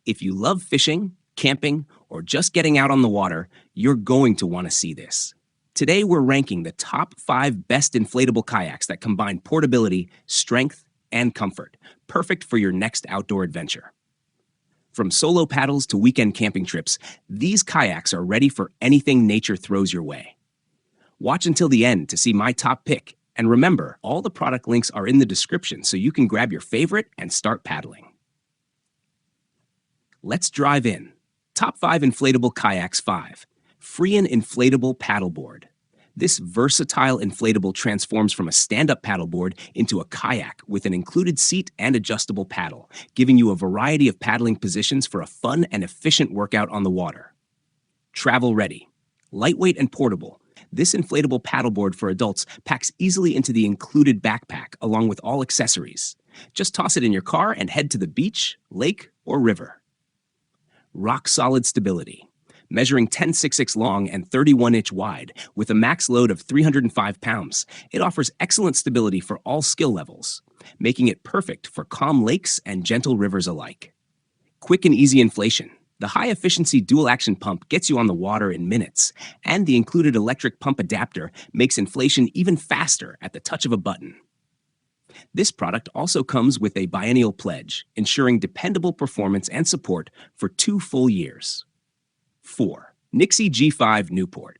If you love fishing, camping, or just getting out on the water, you're going to want to see this. Today, we're ranking the top 5 best inflatable kayaks that combine portability, strength, and comfort, perfect for your next outdoor adventure. From solo paddles to weekend camping trips, these kayaks are ready for anything nature throws your way. Watch until the end to see my top pick, and remember, all the product links are in the description so you can grab your favorite and start paddling. Let's drive in. Top 5 Inflatable Kayaks. 5. Freein Inflatable Paddle Board. This versatile inflatable transforms from a stand-up paddleboard into a kayak with an included seat and adjustable paddle, giving you a variety of paddling positions for a fun and efficient workout on the water. Travel ready. Lightweight and portable, this inflatable paddleboard for adults packs easily into the included backpack along with all accessories. Just toss it in your car and head to the beach, lake, or river. Rock-solid stability. Measuring 10.66 long and 31-inch wide, with a max load of 305 pounds, it offers excellent stability for all skill levels, making it perfect for calm lakes and gentle rivers alike. Quick and easy inflation. The high-efficiency dual-action pump gets you on the water in minutes, and the included electric pump adapter makes inflation even faster at the touch of a button. This product also comes with a biennial pledge, ensuring dependable performance and support for 2 full years. 4. NIXY G5 Newport.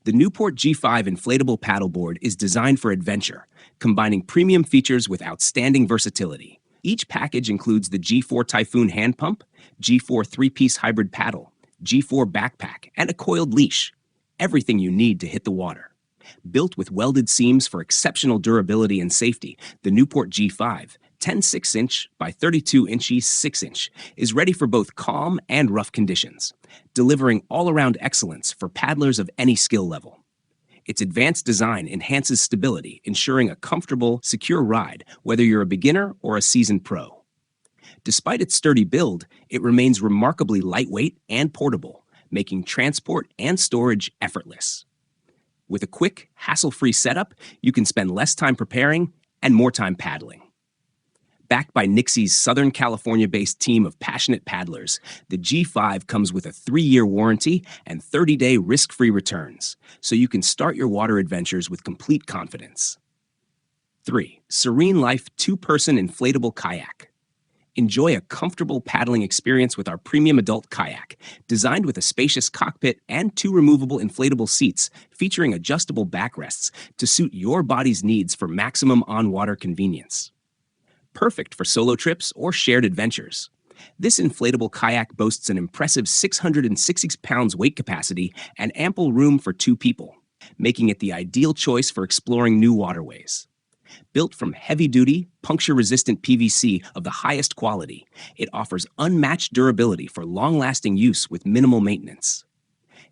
The Newport G5 Inflatable Paddle Board is designed for adventure, combining premium features with outstanding versatility. Each package includes the G4 Typhoon hand pump, G4 3-piece hybrid paddle, G4 backpack, and a coiled leash. Everything you need to hit the water. Built with welded seams for exceptional durability and safety, the Newport G5, 10.6-inch by 32-inch 6-inch, is ready for both calm and rough conditions, delivering all-around excellence for paddlers of any skill level. Its advanced design enhances stability, ensuring a comfortable, secure ride, whether you're a beginner or a seasoned pro. Despite its sturdy build, it remains remarkably lightweight and portable, making transport and storage effortless. With a quick, hassle-free setup, you can spend less time preparing and more time paddling. Backed by NIXY's Southern California-based team of passionate paddlers, the G5 comes with a 3-year warranty and 30-day risk-free returns, so you can start your water adventures with complete confidence. 3. SereneLife 2-person Inflatable Kayak. Enjoy a comfortable paddling experience with our premium adult kayak, designed with a spacious cockpit and 2 removable inflatable seats featuring adjustable backrests to suit your body's needs for maximum on-water convenience. Perfect for solo trips or shared adventures. This inflatable kayak boasts an impressive 666 pounds weight capacity and ample room for 2 people, making it the ideal choice for exploring new waterways. Built from heavy-duty, puncture-resistant PVC of the highest quality, it offers unmatched durability for long-lasting use with minimal maintenance.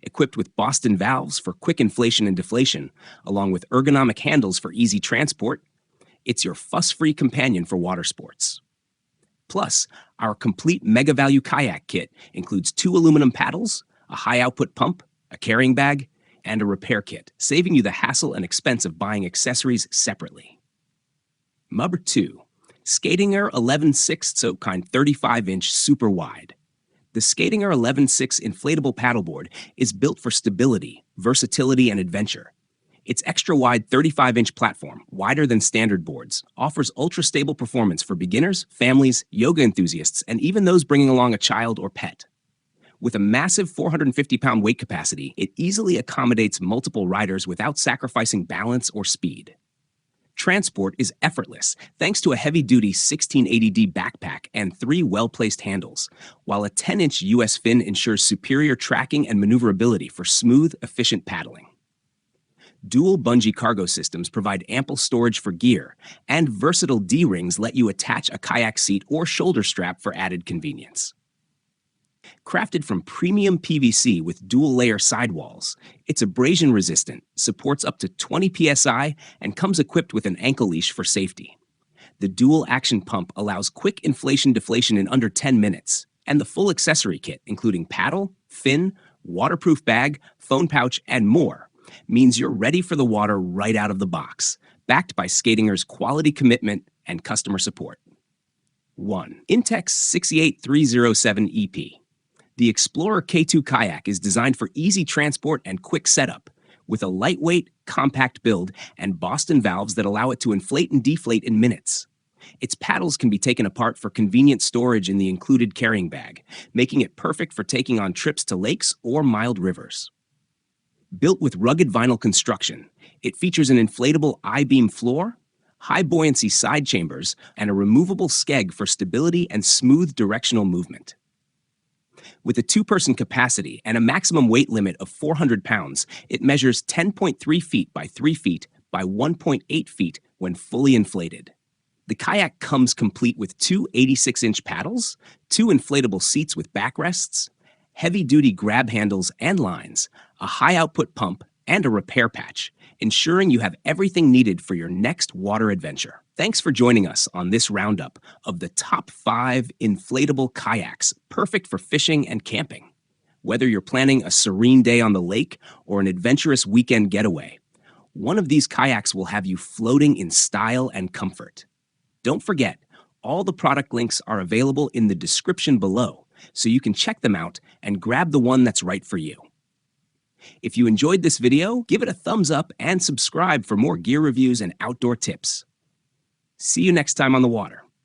Equipped with Boston valves for quick inflation and deflation, along with ergonomic handles for easy transport, it's your fuss-free companion for water sports. Plus, our complete Mega Value Kayak Kit includes 2 aluminum paddles, a high-output pump, a carrying bag, and a repair kit, saving you the hassle and expense of buying accessories separately. Number 2. Skatinger 11/6 Soak Kind 35-inch Super Wide. The Skatinger 11/6 Inflatable Paddleboard is built for stability, versatility, and adventure. Its extra-wide 35-inch platform, wider than standard boards, offers ultra-stable performance for beginners, families, yoga enthusiasts, and even those bringing along a child or pet. With a massive 450-pound weight capacity, it easily accommodates multiple riders without sacrificing balance or speed. Transport is effortless thanks to a heavy-duty 1680D backpack and 3 well-placed handles, while a 10-inch US fin ensures superior tracking and maneuverability for smooth, efficient paddling. Dual bungee cargo systems provide ample storage for gear, and versatile D-rings let you attach a kayak seat or shoulder strap for added convenience. Crafted from premium PVC with dual-layer sidewalls, it's abrasion-resistant, supports up to 20 psi, and comes equipped with an ankle leash for safety. The dual-action pump allows quick inflation-deflation in under 10 minutes, and the full accessory kit, including paddle, fin, waterproof bag, phone pouch, and more, means you're ready for the water right out of the box, backed by Skatinger's quality commitment and customer support. 1. Intex 68307EP. The Explorer K2 kayak is designed for easy transport and quick setup, with a lightweight, compact build and Boston valves that allow it to inflate and deflate in minutes. Its paddles can be taken apart for convenient storage in the included carrying bag, making it perfect for taking on trips to lakes or mild rivers. Built with rugged vinyl construction, it features an inflatable I-beam floor, high buoyancy side chambers, and a removable skeg for stability and smooth directional movement. With a two-person capacity and a maximum weight limit of 400 pounds, it measures 10.3 feet by 3 feet by 1.8 feet when fully inflated. The kayak comes complete with two 86-inch paddles, two inflatable seats with backrests, heavy-duty grab handles and lines, a high-output pump, and a repair patch, ensuring you have everything needed for your next water adventure. Thanks for joining us on this roundup of the top 5 inflatable kayaks perfect for fishing and camping. Whether you're planning a serene day on the lake or an adventurous weekend getaway, one of these kayaks will have you floating in style and comfort. Don't forget, all the product links are available in the description below, so you can check them out and grab the one that's right for you. If you enjoyed this video, give it a thumbs up and subscribe for more gear reviews and outdoor tips. See you next time on the water.